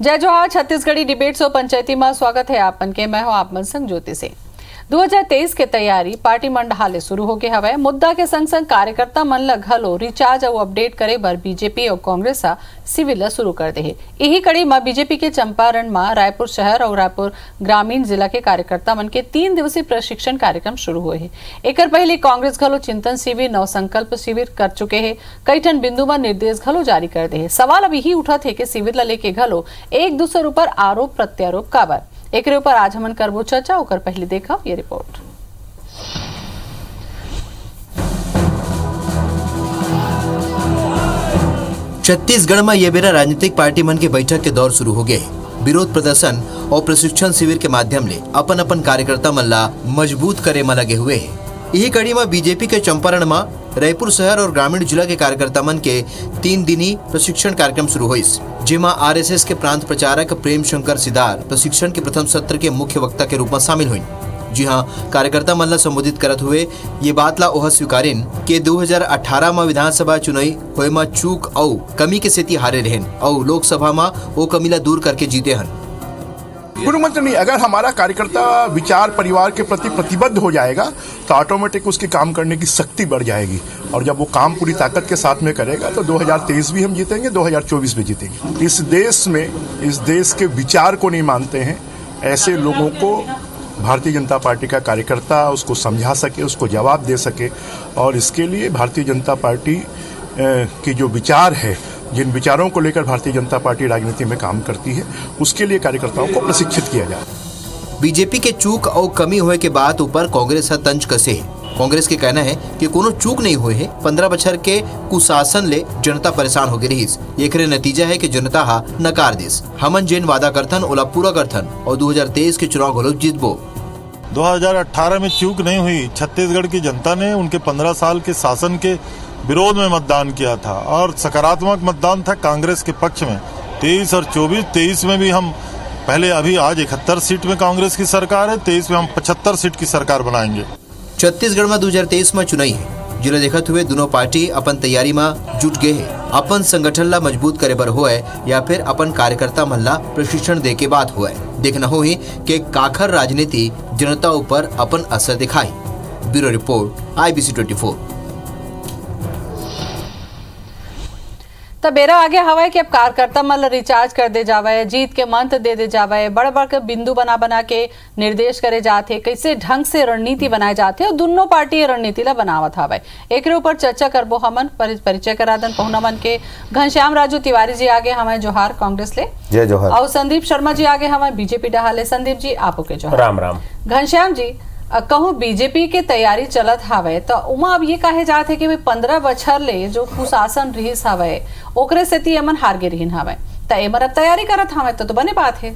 जय जोहार छत्तीसगढ़ी डिबेट्स और पंचायती में स्वागत है आपन के। मैं हूं आप मन संग ज्योति से 2023 के तैयारी पार्टी मंडहाले शुरू हो गए हवे। मुद्दा के संग संग कार्यकर्ता मन ल घलो रिचार्ज और अपडेट करे बर बीजेपी और कांग्रेस सिविल शुरू कर दे। यही कड़ी में बीजेपी के चंपारण में रायपुर शहर और रायपुर ग्रामीण जिला के कार्यकर्ता मन के 3 दिवसीय प्रशिक्षण कार्यक्रम शुरू हुए है। एक पहले कांग्रेस घलो चिंतन शिविर नव संकल्प शिविर कर चुके हैं। कई ठन बिंदु में निर्देश घलो जारी कर दे। सवाल अब यही उठा थे कि शिविर ला लेके घलो एक दूसरे ऊपर आरोप प्रत्यारोप काबर। एक ऊपर आज हमन करबो चर्चा होकर पहले देखा ये रिपोर्ट। छत्तीसगढ़ में ये बेरा राजनीतिक पार्टी मन के बैठक के दौर शुरू हो गए। विरोध प्रदर्शन और प्रशिक्षण शिविर के माध्यम ले अपन अपन कार्यकर्ता मन ला मजबूत करे में लगे हुए है। यही कड़ी में बीजेपी के चंपारण में रायपुर शहर और ग्रामीण जिला के कार्यकर्ता मन के 3 दिनी प्रशिक्षण कार्यक्रम शुरू हुई, जिमा आरएसएस के प्रांत प्रचारक प्रेम शंकर सिदार प्रशिक्षण के प्रथम सत्र के मुख्य वक्ता के रूप में शामिल हुई। जी हाँ, कार्यकर्ता मन ला संबोधित करत हुए ये बात ला ओह स्वीकारिन के 2018 में विधानसभा चुनाई होए में चूक और कमी के सेती हारे रहन और लोकसभा में वो कमी ला दूर करके जीते हन। गुरुमंत्र नहीं, अगर हमारा कार्यकर्ता विचार परिवार के प्रति प्रतिबद्ध हो जाएगा तो ऑटोमेटिक उसके काम करने की शक्ति बढ़ जाएगी और जब वो काम पूरी ताकत के साथ में करेगा तो 2023 भी हम जीतेंगे, 2024 भी जीतेंगे। इस देश में इस देश के विचार को नहीं मानते हैं ऐसे लोगों को भारतीय जनता पार्टी का कार्यकर्ता उसको समझा सके, उसको जवाब दे सके और इसके लिए भारतीय जनता पार्टी की जो विचार है, जिन विचारों को लेकर भारतीय जनता पार्टी राजनीति में काम करती है, उसके लिए कार्यकर्ताओं को प्रशिक्षित किया जाए। बीजेपी के चूक और कमी होए के बाद ऊपर कांग्रेस तंज कसे है। कांग्रेस के कहना है कि कोनो चूक नहीं हुए है। 15 बछर के कुशासन ले जनता परेशान हो गई रही। एकरे नतीजा है कि जनता हा नकार देस। हमन जेन वादा करथन ओला पूरा करथन और 2023 के चुनाव घलो जीतबो। 2018 में चूक नहीं हुई। छत्तीसगढ़ की जनता ने उनके 15 साल के शासन के विरोध में मतदान किया था और सकारात्मक मतदान था कांग्रेस के पक्ष में। 23 और 23 में भी हम पहले अभी आज 71 सीट में कांग्रेस की सरकार है, 23 में हम 75 सीट की सरकार बनाएंगे। छत्तीसगढ़ में 2023 में चुनाई है, जिला देखते हुए दोनों पार्टी अपन तैयारी में जुट गए है। अपन संगठन ला मजबूत करे बर होए या फिर अपन कार्यकर्ता मन ला प्रशिक्षण दे के बात होए। देखना हो ही कि काखर राजनीति जनता ऊपर अपन असर दिखाई। Bureau report IBC 24। तब बेरा आगे हवा कि अब कार्यकर्ता मन रिचार्ज कर दे जावे, जीत के मंत्र दे जावे, बड़ बड़ के बिंदु बना के निर्देश करे जाते, कैसे ढंग से रणनीति बनाए जाते और दोनों पार्टी रणनीति ला बनावत हवे। एक ऊपर चर्चा करबो हमन। परिचय करा दन पहुना मन के घनश्याम राजू तिवारी जी आगे हमें जोहार कांग्रेस ले। जय जोहार। और संदीप शर्मा जी आगे हमें बीजेपी डहाले। संदीप जी आपो के जोहार। राम राम। घनश्याम जी कहूँ बीजेपी के तैयारी चलत हावे तो उमा अब ये कहे जाते कि 15 बछर ले जो कुशासन रहीस हावे ओकरे सेती एमन हार गे रहीन हावे तो एमन अब तैयारी करत हावे तो बने बात है।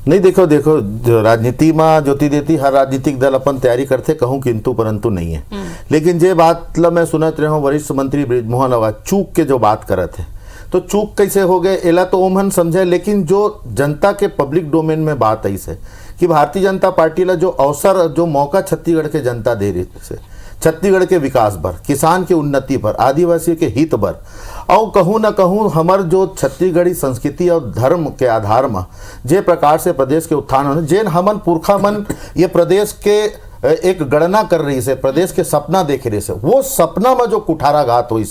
नहीं, देखो जो राजनीति में ज्योति देती हर राजनीतिक दल अपन तैयारी करते, कहूँ किंतु परंतु नहीं है। लेकिन जे बात मैं सुनत रहा हूँ वरिष्ठ मंत्री बृजमोहन अवा चूक के जो बात करत है तो चूक कैसे हो गए एला तो ओमन समझे। लेकिन जो जनता के पब्लिक डोमेन में बात आई से कि भारतीय जनता पार्टी ला जो अवसर जो मौका छत्तीसगढ़ के जनता दे रही से छत्तीसगढ़ के विकास पर, किसान के उन्नति पर, आदिवासी के हित पर और कहूँ न कहूँ हमार जो छत्तीसगढ़ी संस्कृति और धर्म के आधार में जे प्रकार से प्रदेश के उत्थान होने जेन हमन पुरखा मन ये प्रदेश के एक गणना कर रही से, प्रदेश के सपना देख रही से, वो सपना में जो कुठाराघात हुई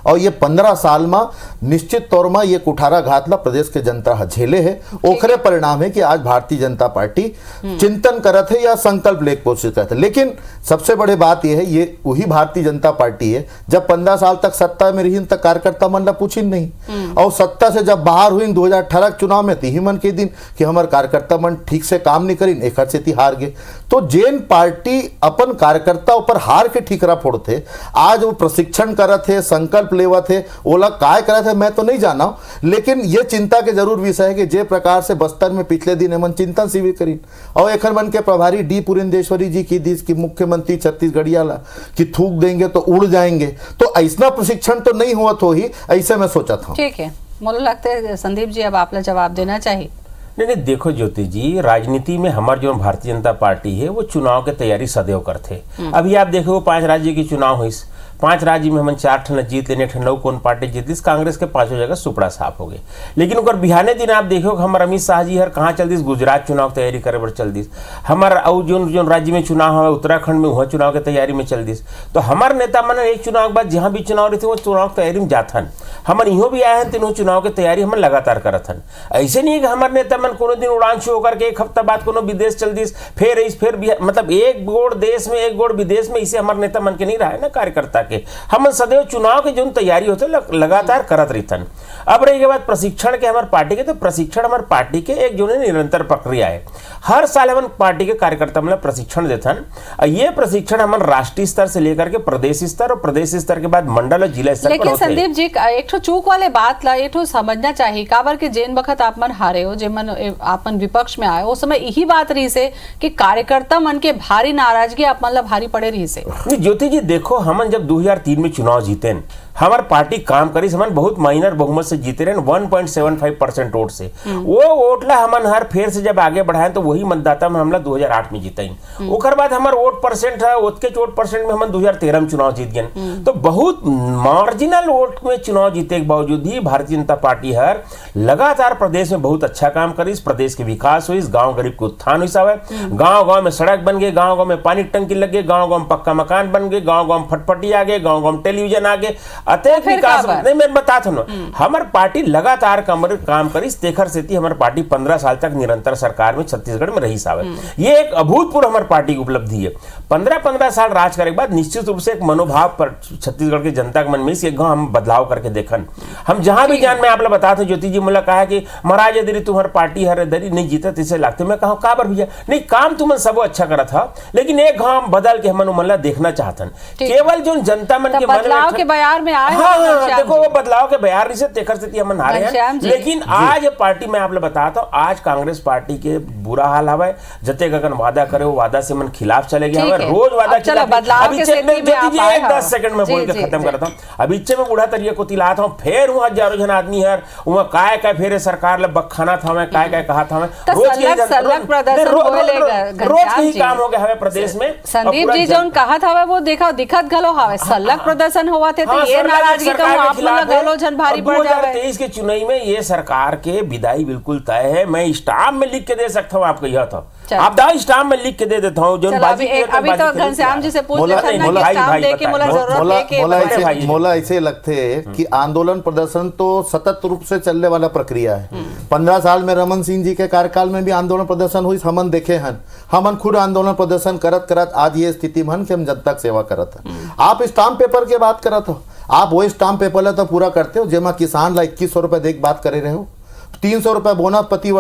और ये 15 साल में निश्चित तौर में ये कुठाराघात ला प्रदेश के जनता झेले है। ओखरे परिणाम है कि आज भारतीय जनता पार्टी चिंतन करत है या संकल्प लेके कोशिश करते है। लेकिन सबसे बड़ी बात यह है ये वही भारतीय जनता पार्टी है जब 15 साल तक सत्ता में रही तक कार्यकर्ता मन ला पूछी नहीं और सत्ता से जब बाहर हुई 2018 के चुनाव में ही मन के दिन कि हमारे कार्यकर्ता मन ठीक से काम नहीं करी एक से हार गए। तो जेन पार्टी अपन कार्यकर्ता ऊपर हार के ठीकरा फोड़ते आज वो प्रशिक्षण करत है, संकल्प लेवत है, ओला काय करत है मैं तो नहीं जाना। लेकिन ये चिंता के जरूर विषय है कि जे प्रकार से बस्तर में पिछले दिन एमन चिंतन शिविर करी और एखर मन के प्रभारी डी पुरेंदेश्वरी जी की दी कि मुख्यमंत्री छत्तीसगढ़िया ला कि थूक देंगे तो उड़ जाएंगे, तो ऐसा प्रशिक्षण तो नहीं हुआ तो ही ऐसे मैं सोचा था। ठीक है, मुझे लगता है संदीप जी अब आपने जवाब देना चाहिए। नहीं, देखो ज्योति जी, राजनीति में हमारे जो भारतीय जनता पार्टी है वो चुनाव की तैयारी सदैव करते। अभी आप देखो 5 राज्य की चुनाव हुई 5 राज्य में हमन 4 ठन जीत लेने, 9 कौन पार्टी जीत ली, कांग्रेस के 5 जगह सुपड़ा साफ हो गए। लेकिन ओकर बिहाने दिन आप देखो हमार अमित शाह जी हर कहाँ चल दिस, गुजरात चुनाव की तैयारी करे बर चल दिस। हमार और जोन राज्य में चुनाव है उत्तराखंड में, वहाँ चुनाव की तैयारी में चल दिस। तो हमार नेता मन एक चुनाव के बाद जहाँ भी चुनाव रहते वो चुनाव की तैयारी में जाथन। हमन इहो भी आए हैं तीनों चुनाव की तैयारी हमन लगातार करत हन। ऐसे नहीं है कि हमारे नेता मन कोनो दिन उड़ान शुरू होकर के 1 हफ्ता बाद कोनो विदेश चल दिस, फिर मतलब एक गोड़ देश में एक गोड़ विदेश में, इसे हमारे नेता मन के नहीं रहा है ना कार्यकर्ता के। हम सदैव चुनाव के जो तैयारी होते लगातार करत रहतन। अब रही के बाद प्रशिक्षण के हमारे पार्टी के, तो प्रशिक्षण हमारे पार्टी के एक जो है निरंतर प्रक्रिया है। हर साल हम पार्टी के कार्यकर्ता मतलब प्रशिक्षण देथन। ये प्रशिक्षण हम राष्ट्रीय स्तर से लेकर के प्रदेश स्तर और प्रदेश स्तर के बाद मंडल और जिला स्तर पर लेकिन होते हैं। संदीप जी एक ठो चूक वाले बात ला एक ठो समझना चाहिए काबर के जेन बखत आप मन हारे हो, जे मन आप मन विपक्ष में आए उस समय यही बात रही से कि कार्यकर्ता मन के भारी नाराजगी आप मन ला भारी पड़े रही से। ज्योति जी देखो हमन जब 2003 में चुनाव जीते हमार पार्टी काम करी, हमन बहुत माइनर बहुमत से जीते रहे 1.75% वोट से। वो वोट ला हमन हर फेर से जब आगे बढ़ाए तो वही मतदाता में हमला 2008 में जीते। ओकर बाद हमार वोट परसेंट है ओतके वोट परसेंट में हमन 2013 में चुनाव जीत गए। तो बहुत मार्जिनल वोट में चुनाव जीते के बावजूद भी भारतीय जनता पार्टी हर लगातार प्रदेश में बहुत अच्छा काम करी। प्रदेश के विकास हुई, गाँव गरीब के उत्थान हुई सावे, गाँव में सड़क बन गए, गाँव में पानी टंकी लग गए, गाँव में पक्का मकान बन गए, गाँव में फटफटी आ गए, गाँव में टेलीविजन आ गए, अत्यंत विकास। नहीं मैं बताता हूँ हमार पार्टी लगातार काम करी, तेखर से हमार पार्टी 15 साल तक निरंतर सरकार में छत्तीसगढ़ में रही सावे। ये एक अभूतपूर्व हमारी पार्टी की उपलब्धि है। 15 साल राज करने के बाद निश्चित रूप से एक मनोभाव पर छत्तीसगढ़ की जनता के मन में से हम बदलाव करके देखन। हम जहां भी जान, मैं आप बताता हूँ ज्योति जी मुला कहा कि महाराज यदि तुम्हारी पार्टी हर दरी नहीं जीता इसे लगते, मैं कहा का बार भैया नहीं काम तुम सब अच्छा करा था, लेकिन एक गांव बदल के हमन मन देखना चाहतन। केवल जो जनता मन के बदलाव के बयार में आए। हाँ, देखो वो बदलाव के बयार से तेखर से हम हारे हैं। लेकिन आज पार्टी में आप लोग बताता हूँ, आज कांग्रेस पार्टी के बुरा हाल हवा है। जते अगर वादा करे वो वादा से मन खिलाफ चले गए, रोज वादा खिलाफ। अभी 10 सेकंड में बोल के खत्म करता हूँ। अभी में बूढ़ा तरिया को तिलाता हूँ, फिर वहाँ हजारों जन आदमी है वहाँ काय काय फेरे सरकार ले बखाना था, मैं काय काय कहा था, मैं रोज यही काम हो गया है प्रदेश में। संदीप जी जो कहा था वो देखा दिखत गलो हवे सलग प्रदर्शन हुआ थे, तो ये नाराजगी तो आप लोग गलो जन भारी पड़ जावे। 2023 के चुनाव में ये सरकार के विदाई बिल्कुल तय है। मैं स्टाम्प में लिख के दे सकता हूँ, आपको यह था आप दाओ स्टाम्प में लिख के दे देता हूँ। जो अभी तो घनश्याम जी से पूछ लेते हैं कि स्टाम्प दे के मोला जरूरत है के मोला ऐसे लगते है कि आंदोलन प्रदर्शन तो सतत रूप से चलने वाला प्रक्रिया है। 15 साल में रमन सिंह जी के कार्यकाल में भी आंदोलन प्रदर्शन हुई, हमन देखे हैं, हमन खुद आंदोलन प्रदर्शन करत करत आज ये स्थिति में कि हम जनता सेवा करत है। आप स्टाम्प पेपर के बात करत हो, आप वो स्टाम्प पेपर ला तो पूरा करते हो जेमा किसान ला 2100 रुपए दे के बात करे रहे हो, 300 रुपए बोनस प्रति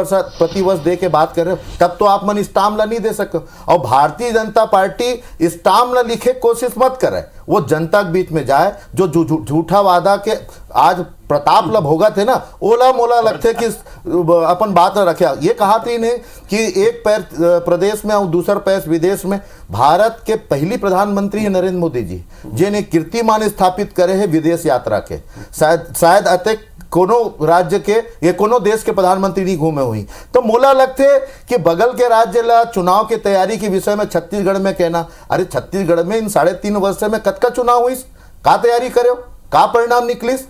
वर्ष दे के बात कर रहे हो, तब तो आप मन स्टाम्प ला नहीं दे सको। और भारतीय जनता पार्टी स्टाम्प ला लिखे कोशिश मत करे, वो जनता के बीच में जाए। जो झूठा वादा के आज प्रताप ला भोगा थे ना, ओला मोला लगते कि अपन बात रखे। ये कहा थी ने कि एक पैर प्रदेश में और दूसरा पैर विदेश में। भारत के पहली प्रधानमंत्री है नरेंद्र मोदी जी, जिन्हें कीर्तिमान स्थापित करे है विदेश यात्रा के। शायद अतः कोनो राज्य के ये कोनो देश के प्रधानमंत्री नहीं घूमे हुई। तो मोला लगते कि बगल के राज्य ला चुनाव की तैयारी के विषय में छत्तीसगढ़ में कहना, अरे छत्तीसगढ़ में इन 3.5 वर्ष में कतका चुनाव हुई, का तैयारी करो, का परिणाम निकलिस,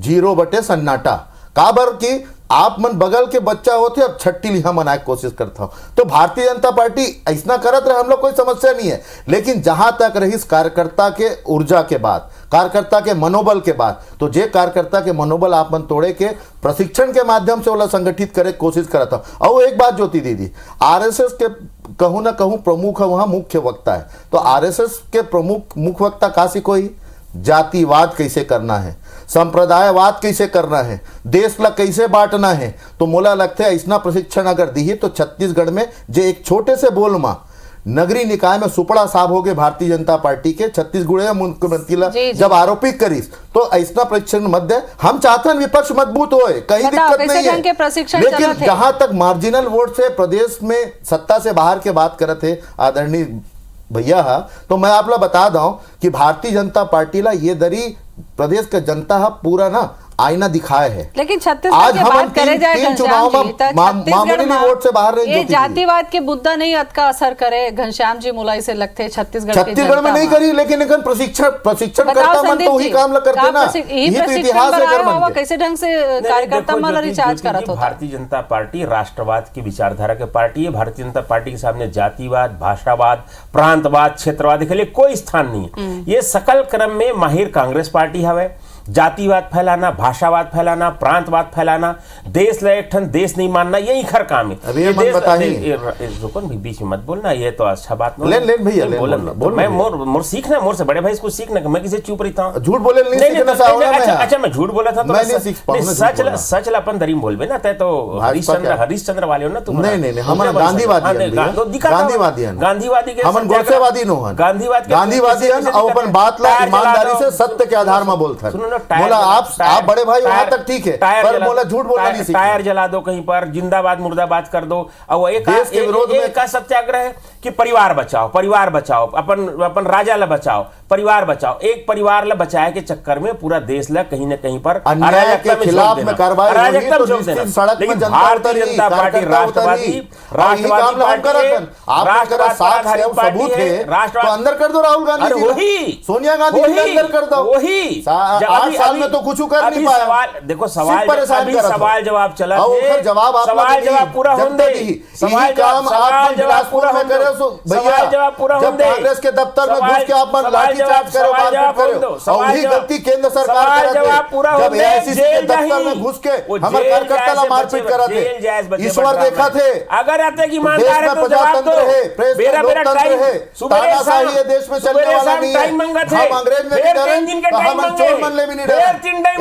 0 बटे सन्नाटा। का बर की आप मन बगल के बच्चा होते अब छट्टी लिहा मनाए कोशिश करता हूं। तो भारतीय जनता पार्टी ऐसा करत रहे, हम लोग कोई समस्या नहीं है। लेकिन जहां तक रही कार्यकर्ता के ऊर्जा के बाद, कार्यकर्ता के मनोबल के बाद, तो जे कार्यकर्ता के मनोबल आप मन तोड़े के प्रशिक्षण के माध्यम से वाला संगठित करे कोशिश करता हूं। और एक बात ज्योति दीदी, आरएसएस के कहूं ना कहूं प्रमुख वहां मुख्य वक्ता है, तो आरएसएस के प्रमुख मुख्य वक्ता काशी कोई जातिवाद कैसे करना है, संप्रदायवाद कैसे करना है, देश ला कैसे बांटना है। तो मोला लगता है ऐसा प्रशिक्षण अगर दी तो छत्तीसगढ़ में जो एक छोटे से बोल में नगरीय निकाय में सुपड़ा साहब हो गए भारतीय जनता पार्टी के छत्तीसगढ़ मुख्यमंत्री ला जब आरोपित करीस, तो ऐसा प्रशिक्षण मत दे। हम चाहते हैं विपक्ष मजबूत होए, कहीं दिक्कत नहीं है। लेकिन जहां तक मार्जिनल वोट से प्रदेश में सत्ता से बाहर के बात करते थे आदरणीय भैया, तो मैं आप लोग बता दूं कि भारतीय जनता पार्टी ला ये दरी प्रदेश का जनता पूरा ना आईना दिखाए है। लेकिन छत्तीसगढ़ आज की हम बात करे जाए तीन घनश्याम चुनाव जी, में तो मामूली छत्तीसगढ़ वोट से बाहर रही ये जातिवाद के मुद्दा नहीं अतका असर करे घनश्याम जी मुलाई से लगते छत्तीसगढ़ में नहीं करी, लेकिन एक प्रशिक्षण करता मन तो वही काम करते ना, यही तो इतिहास है। कैसे ढंग से कार्यकर्ता मन रिचार्ज करत होता। भारतीय जनता पार्टी राष्ट्रवाद की विचारधारा के पार्टी है। भारतीय जनता पार्टी के सामने जातिवाद, भाषावाद, प्रांतवाद, क्षेत्रवाद के लिए कोई स्थान नहीं है। ये सकल क्रम में माहिर कांग्रेस पार्टी हवे। जातिवाद फैलाना, भाषावाद फैलाना, प्रांतवाद फैलाना, देश ला एक ठन देश नहीं मानना, यही खर काम है। अभी ये मत बताइए, रुकन भी बीच में मत बोलना, ये तो अच्छा बात नहीं। लेन भैया बोल मैं मोर सीखना, मोर से बड़े भाई इसको सीखना, मैं किसी चुप रहता हूँ। झूठ बोले अच्छा मैं झूठ बोला था तो सच ला अपन दरीम बोलबे ना, तय तो हरिश्चंद्र वाले हो ना तुम। नहीं हम गांधीवादी हम गोरसेवादी नो हन, गांधीवादी हन और अपन बात ला ईमानदारी से सत्य के आधार में बोलता है। बोला आप बड़े भाई वहां तक ठीक है, पर बोला झूठ बोलना नहीं सीखना। टायर जला दो कहीं पर, जिंदाबाद मुर्दाबाद कर दो। और एक देश के विरोध में का सत्याग्रह है कि परिवार बचाओ, अपन राजा ला बचाओ, परिवार बचाओ। एक परिवार ला बचाए के चक्कर में पूरा देश ला कहीं न कहीं पर अन्याय के खिलाफ में कार्रवाई होगी तो निश्चित सड़क में जनता उतरी, जनता पार्टी राष्ट्रवादी सबूत है तो अंदर कर दो राहुल गांधी जी, सोनिया गांधी जी अंदर कर दो। 8 साल में तो कुछ कर नहीं पाया। देखो सवाल जवाब चला, जवाब पूरा होने कांग्रेस के दफ्तर में घुस के आप लाठीचार्ज करो, मारपीट करो, और वही गलती केंद्र सरकार जब एआईसीसी के दफ्तर में घुस के हमारे कार्यकर्ता मारपीट करा थे। ईश्वर देखा थे अगर आते कि देश में प्रजातंत्र है, प्रेस में लोकतंत्र है, तानाशाही ये देश में चलने वाला नहीं है। हम अंग्रेज में भी डरे, हम चोर मनले भी नहीं डरे।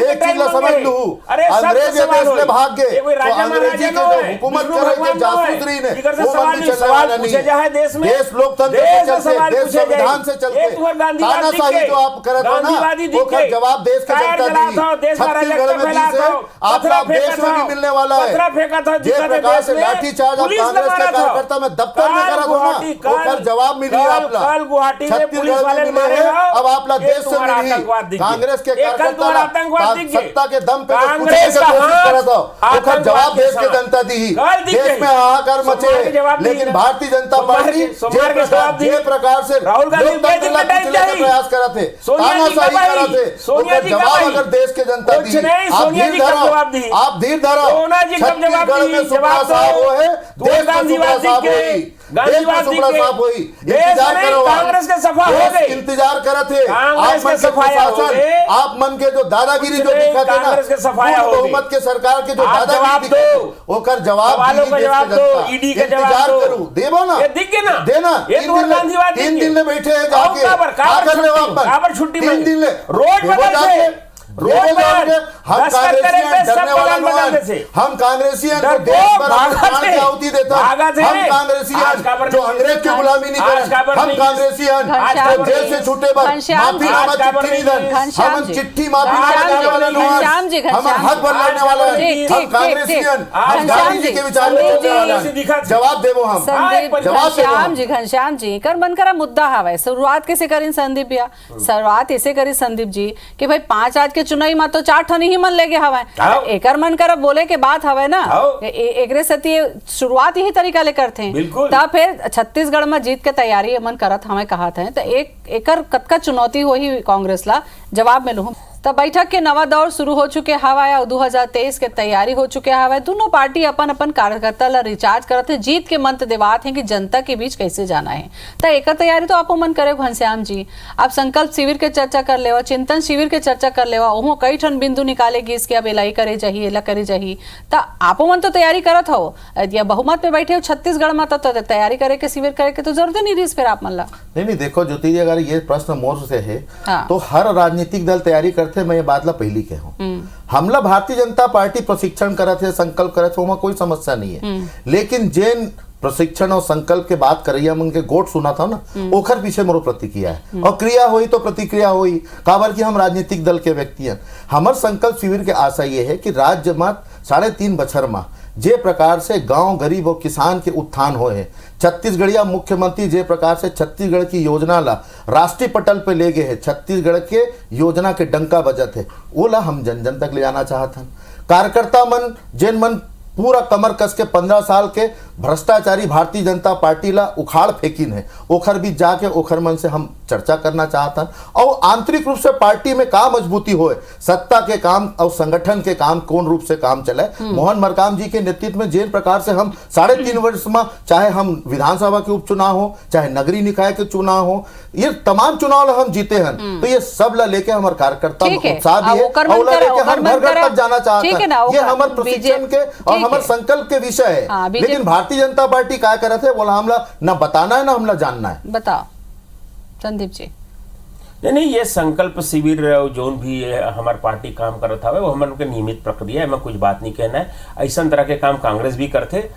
एक चीज समझ लू, अंग्रेज ये देश में भाग गए तो अंग्रेजी के जो हुकूमत कर रहे थे जासूस रही ने, वो बंदी चलने वाला नहीं है। देश लोकतंत्र से चलते, देश संविधान से चलते। तानाशाही जो आप करे थे ना, वो कर जवाब देश के जनता दी। छत्तीसगढ़ में दी से आपका देश में भी मिलने वाला है। जिस प्रकार से लाठीचार्ज आप कांग्रेस के कार्यकर्ता में दफ्तर में करा था ना, वो कर जवाब मिली आपला। छत्तीसगढ़ में मिले हैं, अब आपला देश से मिली। कांग्रेस के कार्यकर्ता सत्ता के दम पे जो कुछ कोशिश करा था, वो कर जवाब देश के जनता दी। देश में हाहाकार मचे, लेकिन भारतीय जनता पार्टी जिस प्रकार से लोकतंत्र ला कुचलने का प्रयास करा थे, तानाशाही करा थे, उसका जवाब अगर देश के जनता दी। आप धीर धरो, छत्तीसगढ़ में सुपड़ा साहब वो है, देश में सुपड़ा साहब हुई, देश में सुपड़ा साहब हुई। इंतजार करो, कांग्रेस के सफा हो गए, इंतजार करा थे। आप मन के प्रशासन, आप मन के जो दादागिरी जो दिखा थे ना, बहुमत के सरकार के जो दादागिरी दिखे, वो कर जवाब इंतजार करूं, देवो ना, देना। 3 दिन में बैठे हैं जाके, आकर ले वापस 3 दिन ले रोज हम कांग्रेसी डरने वाला नहीं, हम कांग्रेसी हैं जो देश पर प्राण की आहुति देता है। हम कांग्रेसी हैं जो अंग्रेज की गुलामी नहीं करें। हम कांग्रेसी हैं जो जेल से छूटे बाद माफीनामा चिट्ठी नहीं दें। हम चिट्ठी माफीनामा देने वाले नहीं, हम हक पर लड़ने वाले हैं। हम कांग्रेसी हैं, हम गांधी जी के विचार में चलने वाले हैं। जवाब देवो हम, घनश्याम जी कर मन करा मुद्दा हवा। शुरुआत कैसे करी संदीप भैया? शुरुआत ऐसे करी संदीप जी कि भाई 5 आज के चुनाई में तो 4 ठन ही मन लेके हवा, एकर मन कर बोले के बात हवे ना, एकरे सती शुरुआत यही तरीका ले करते हैं। तब फिर छत्तीसगढ़ में जीत के तैयारी मन करत हमें कहा था, तो एकर कतका चुनौती हो ही कांग्रेस ला जवाब में लूँ। तब बैठक के नवा दौर शुरू हो चुके हवा और 2023 के तैयारी हो चुके हवा। दोनों पार्टी अपन अपन कार्यकर्ता ला रिचार्ज करते, जीत के मंत्र देवात हैं कि जनता के बीच कैसे जाना है। तो एक तैयारी तो आपो मन करे घनश्याम जी, आप संकल्प शिविर के चर्चा कर लेवा, चिंतन शिविर के चर्चा कर लेवा, वहाँ कई ठन बिंदु निकालेगी इसके अब एलाई करे चाहिए, एला करे चाहिए। तो आपो मन तो तैयारी करत हो, या बहुमत में बैठे हो छत्तीसगढ़ में, तो तैयारी करे के शिविर करे के तो जरूरत नहीं रही फिर आप मन ला। नहीं देखो ज्योति जी, अगर ये प्रश्न मोर से है तो हर राजनीतिक दल तैयारी करते। मैं ये बात ला पहली कहूं, हमला भारतीय जनता पार्टी प्रशिक्षण करत है, संकल्प करत है, वहां कोई समस्या नहीं है। लेकिन जिन प्रशिक्षण और संकल्प के बात करिए मन के गोट सुना था ना, ओखर पीछे मोरो प्रतिक्रिया है, और क्रिया हुई तो प्रतिक्रिया हुई। काबर की हम राजनीतिक दल के व्यक्ति हैं। हमार संकल्प शिविर के आशा ये है कि राज्य में 3.5 बछर में जे प्रकार से गांव गरीब और किसान के उत्थान होए हैं, छत्तीसगढ़िया मुख्यमंत्री जे प्रकार से छत्तीसगढ़ की योजना ला राष्ट्रीय पटल पे ले गए हैं, छत्तीसगढ़ के योजना के डंका बजत है, वो ला हम जन जन तक ले जाना चाहते हैं। कार्यकर्ता मन जिन मन पूरा कमर कस के 15 साल के भ्रष्टाचारी भारतीय जनता पार्टी ला उखाड़ फेंकिन है, ओखर बीच जाके ओखर मन से हम चर्चा करना चाहता हूं। और आंतरिक रूप से पार्टी में का मजबूती होए, सत्ता के काम और संगठन के काम कौन रूप से काम चले। मोहन मरकाम जी के नेतृत्व में जिन प्रकार से हम 3.5 वर्ष में, चाहे हम विधानसभा के उपचुनाव हो, चाहे नगरीय निकाय के चुनाव हो, ये तमाम चुनाव हम जीते हैं, तो ये सब ला लेके हमारे कार्यकर्ता में उत्साह भी है और ला लेके हम घर घर तक जाना चाहते हैं। ये हमारे प्रशिक्षण के और हमारे संकल्प के विषय है। लेकिन भारतीय जनता पार्टी क्या करते है, बोला हमला न बताना है ना हमला जानना है। बताओ संदीप जी। नहीं, ये संकल्प शिविर जोन भी हमार पार्टी काम करत हवे वो हमन के नियमित प्रक्रिया है, मैं कुछ बात नहीं कहना है। ऐसा तरह के काम कांग्रेस भी करते,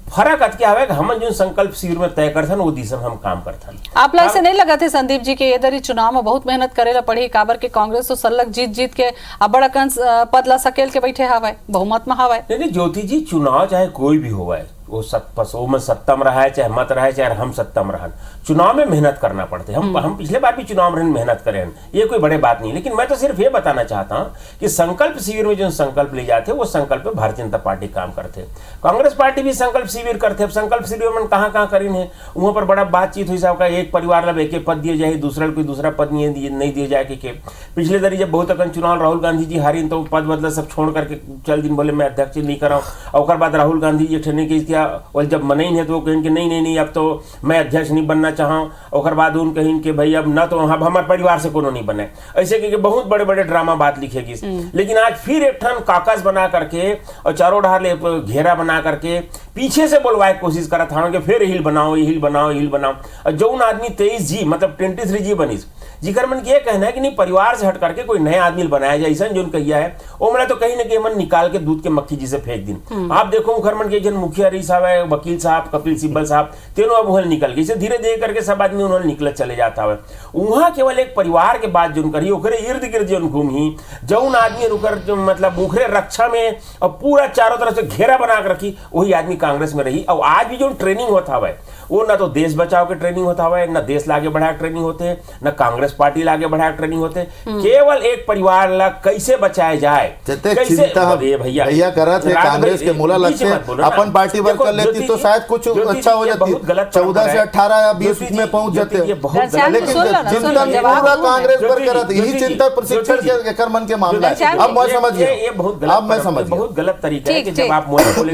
फर्क अत क्या है कि हम जो संकल्प शिविर में तय करथन वो दिशा में हम काम करथन। आप लोग से नहीं लगा थे संदीप जी के इधर ही चुनाव में बहुत मेहनत करेला पड़ी, काबर के कांग्रेस तो सलग जीत के बड़ा कंस पद ला सकेल के बैठे हवाए, बहुमत में हवाए। नहीं ज्योति जी, चुनाव चाहे कोई भी होवे, वो में सत्ता में रहा है चाहे मत रहा है, चाहे हम सत्ता में रहन, चुनाव में मेहनत करना पड़ते। हम पिछले बार भी चुनाव में मेहनत करें, ये कोई बड़े बात नहीं। लेकिन मैं तो सिर्फ ये बताना चाहता हूँ कि संकल्प शिविर में जो संकल्प ले जाते वो संकल्प में भारतीय जनता पार्टी काम करते, कांग्रेस पार्टी भी संकल्प शिविर करते। संकल्प शिविर में कहाँ करीन है, वहां पर बड़ा बातचीत हुई साहब का एक परिवार ला एक पद दिए जाए, दूसरा कोई दूसरा पद नहीं दिए जाए के। पिछले दरी जब बहुत अकन चुनाव राहुल गांधी जी हारी तो पद बदला सब छोड़ करके चल दिन बोले मैं अध्यक्ष नहीं कर रहा हूँ। और बाद राहुल गांधी जी ठने के किया और जब मना ही है तो वो कहें कि नहीं अब तो मैं अध्यक्ष नहीं बनना चाहूँ। और बाद उन कहें कि भाई अब ना तो अब हमारे परिवार से कोनो नहीं बने, ऐसे कि बहुत बड़े बड़े ड्रामा बात लिखेगी। लेकिन आज फिर एक ठन कागज बना करके और चारों ढाल घेरा बना करके पीछे से बोलवाए कोशिश करा था कि फिर हिल बनाओ। और जो आदमी 23 जी मतलब 23 जी बनीस जिकर मन ये कहना है कि नहीं परिवार से हट करके कोई नया आदमी बनाया जाए, ऐसा जो कहिया है वो मैंने तो कहीं ना कहीं मन निकाल के दूध के मक्खी जी से फेंक दिन। आप देखो खरमन के जन मुखिया रही साहब है, वकील साहब, कपिल सिब्बल साहब, तीनों अब उहल निकल गए, धीरे धीरे करके सब आदमी उन्होंने निकल चले जाता है। वहां केवल एक परिवार के बात जो करी ओकरे इर्द गिर्द जो घूमी जौन आदमी रुकर जो मतलब मुखरे रक्षा में और पूरा चारों तरफ से घेरा बना कर रखी, वही आदमी कांग्रेस में रही। और आज भी जो ट्रेनिंग होता है वो ना तो देश बचाव के ट्रेनिंग होता है, ना देश लागे बढ़ाया ट्रेनिंग होते, ना कांग्रेस पार्टी लागे बढ़ाया ट्रेनिंग होते, केवल एक परिवार ला कैसे बचाया जाए, कैसे भैया करा थे कांग्रेस के मूला लक्ष्य अपन पार्टी वर्क कर लेती तो शायद कुछ अच्छा हो जाती, 14 से 18 या 20 में पहुंच जाते। लेकिन चिंता पूरा कांग्रेस पर करा था, यही चिंता प्रशिक्षण के कर्मन के मामला है। अब मैं समझ गया, ये बहुत अब मैं समझ गया, बहुत गलत तरीका है कि जब आप मोला बोले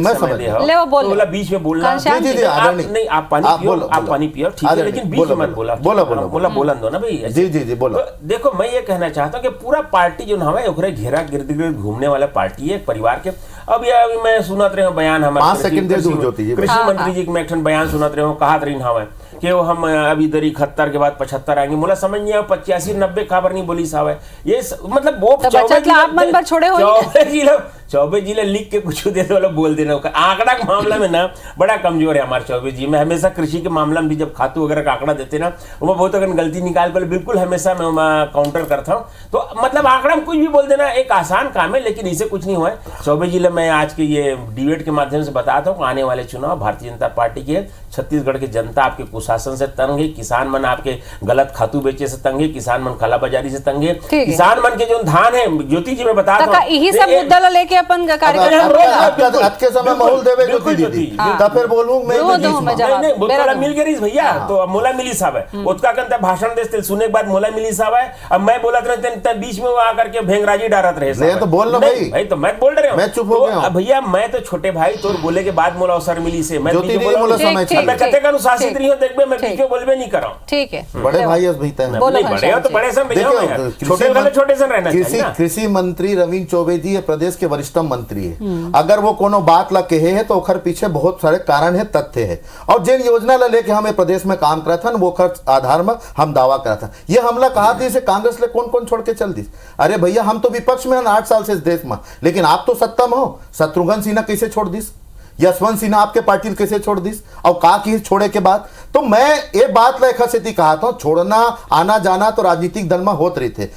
बोला बीच में बोलना नहीं, आप पानी पियो ठीक है, लेकिन बीच में मत बोला बोलन दो ना भाई। जी बोलो। देखो मैं ये कहना चाहता हूँ कि पूरा पार्टी जो हमें ओकरे घेरा गिर्द गिर्द घूमने वाला पार्टी है परिवार के। अब ये अभी मैं सुनत रहे बयान हमारे कृषि मंत्री जी में एक बयान सुनत रहे कहा रही हमें कि वो हम अभी दरी 71 के बाद 75 आएंगे, मोला समझ नहीं आया 85-90 खबर नहीं बोली साहब है ये मतलब वो चौबे जी लिख के कुछ दे दो बोल देना। आंकड़ा के मामला में ना बड़ा कमजोर है हमारे चौबे जी। मैं हमेशा कृषि के मामला में भी जब खातू वगैरह का आंकड़ा देते ना वो बहुत अगर गलती निकाल कर बिल्कुल हमेशा मैं काउंटर करता हूँ। तो मतलब आंकड़ा में कुछ भी बोल देना एक आसान काम है, लेकिन इसे कुछ नहीं हुआ है। चौबे जी मैं आज के ये डिबेट के माध्यम से बताता हूँ आने वाले चुनाव भारतीय जनता पार्टी के छत्तीसगढ़ की जनता आपके कुशासन से तंग है, किसान मन आपके गलत खातू बेचे से तंग है, किसान मन कालाबाजारी से तंग है, किसान मन के जो धान है ज्योति जी मैं बताता हूँ यही सब मुद्दा लेके अपन के समय माहौल देवे ज्योति दीदी तब फिर बोलूं मैं बोला मिल गई भैया तो मोला मिली साहब है उसका कंते भाषण देते सुने के बाद मोला मिली साहब है। अब मैं बोलत रहे बीच में वो आकर के भेंगराजी डारत रहे तो बोल ना भाई तो मैं बोल रहे मैं चुप हो गया भैया मैं तो छोटे भाई तो बोले के बाद मोला अवसर मिली से मैं मैं कहते का अनुशासित नहीं हो देखबे मैं बीच में बोलबे नहीं कर रहा हूं। ठीक है बड़े भाई बड़े तो बड़े सन छोटे सन रहना चाहिए। कृषि मंत्री रविंद्र चौबे जी प्रदेश के वरिष्ठतम मंत्री है। अगर वो कोनो बात ला कहे है तो ओखर पीछे बहुत सारे कारण है, तथ्य है। और जिन योजना ला लेके हमें प्रदेश में काम करा था वो आधार में हम दावा करा था। ये हमला कहा था इसे कांग्रेस ले कौन छोड़ के चल दी। अरे भैया हम तो विपक्ष में 8 साल से इस देश में, लेकिन आप तो सत्ता में हो। शत्रुघ्न सिन्हा कैसे छोड़ दी, यशवंत सिन्हा आपके पार्टी कैसे छोड़ दी और का की छोड़े के बाद। तो मैं ये बात लेखा से कहा था छोड़ना आना जाना तो राजनीतिक दल में होत रही थे।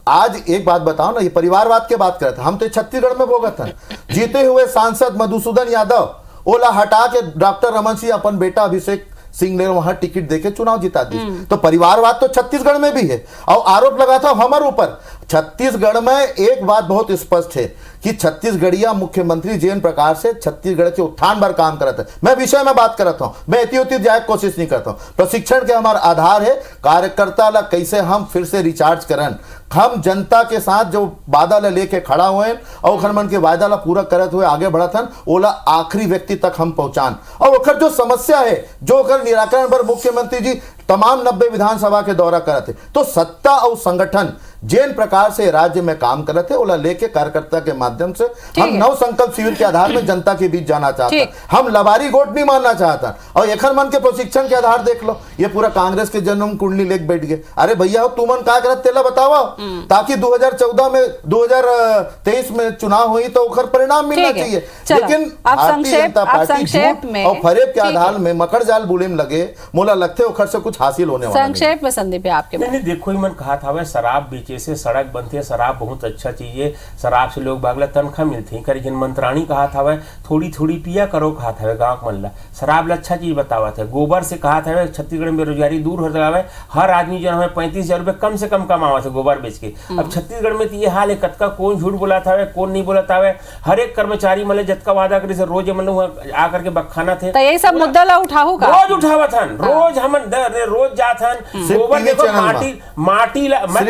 आज एक बात बताओ ना, ये परिवारवाद की बात करते, हम तो छत्तीसगढ़ में भोगत हैं। जीते हुए सांसद मधुसूदन यादव ओला हटा के डॉक्टर रमन सिंह अपन बेटा अभिषेक सिंह ने वहां टिकट देके चुनाव जिता दी। तो परिवारवाद तो छत्तीसगढ़ में भी है। और आरोप लगा था हमारे ऊपर, छत्तीसगढ़ में एक बात बहुत स्पष्ट है कि छत्तीसगढ़िया मुख्यमंत्री जिन प्रकार से छत्तीसगढ़ के उत्थान पर काम करता है, मैं विषय में बात करता हूं, मैं इति जाए कोशिश नहीं करता हूं। प्रशिक्षण के हमारा आधार है कार्यकर्ता ला कैसे हम फिर से रिचार्ज करन, हम जनता के साथ जो वादा ला लेके खड़ा हुए और खरमन के वायदा ला पूरा करत हुए आगे बढ़त हन, ओला आखिरी व्यक्ति तक हम पहुंचान। और ओकर जो समस्या है जो ओकर निराकरण पर मुख्यमंत्री जी तमाम 90 विधानसभा के दौरा करते, तो सत्ता और संगठन जिन प्रकार से राज्य में काम करते हैं ओला लेके कार्यकर्ता के माध्यम से हम नव संकल्प शिविर के आधार में जनता के बीच जाना चाहते हैं। हम लबारी गोट नहीं मानना चाहता। और एखर मन के प्रशिक्षण के आधार देख लो, ये पूरा कांग्रेस के जन्म कुंडली लेके बैठ गए। अरे भैया तुमन का करत तेला बताओ, ताकि 2014 में 2023 में चुनाव हुई तो ओकर परिणाम मिलना चाहिए। लेकिन भारतीय जनता पार्टी झूठ और फरेब के आधार में मकर जाल बुले में लगे, मोला लगते ओकर से कुछ हासिल होने वाला संक्षेप में संदीप आपके नहीं, देखो ही मन कहा था शराब बेचे से सड़क बनती है, शराब बहुत अच्छा चीज है, शराब से लोग बागला तनख्वाह मिलती है। करी जन मंत्राणी कहा था वह थोड़ी थोड़ी पिया करो कहा था गाँव मन ला, शराब ला अच्छा चीज बतावा था। गोबर से कहा था छत्तीसगढ़ में बेरोजगारी दूर हो जावे, हर आदमी जो हमें 35,000 रुपए कम से कम कमावा था गोबर बेच के। अब छत्तीसगढ़ में तो ये हाल है, कतका कौन झूठ बोला था कौन नहीं बोला था। हर एक कर्मचारी मतलब जतका वादा करे से रोज मन आकर के बखाना थे, तो यही सब मुद्दा ला उठाऊ का रोज उठावा था, रोज हम रोज जात हन गोबर देखो माटी मैं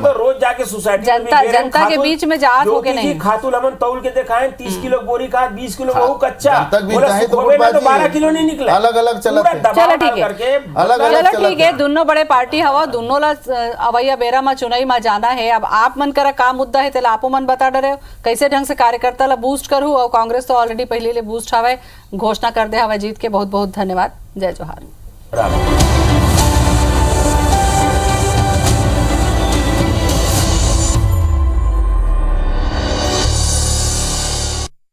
तो रोज जाके सोसाइटी जनता के बीच में जात हो के नहीं खातूल हमन तौल के दिखाएं 30 किलो बोरी का 20 किलो वो कच्चा, तक भी चाहे तो 12 किलो नहीं निकला, अलग अलग चलो ठीक है। दोनों बड़े पार्टी हवा, दोनों ला अवैया बेरा में चुनाई में जाना है। अब आप मन करा का मुद्दा है तेला आपो मन बता डरे कैसे ढंग से कार्यकर्ता ला बूस्ट करूँ। और कांग्रेस तो ऑलरेडी पहले ले बूस्ट हवा घोषणा कर दे हवा जीत के। बहुत बहुत धन्यवाद। जय जोहार।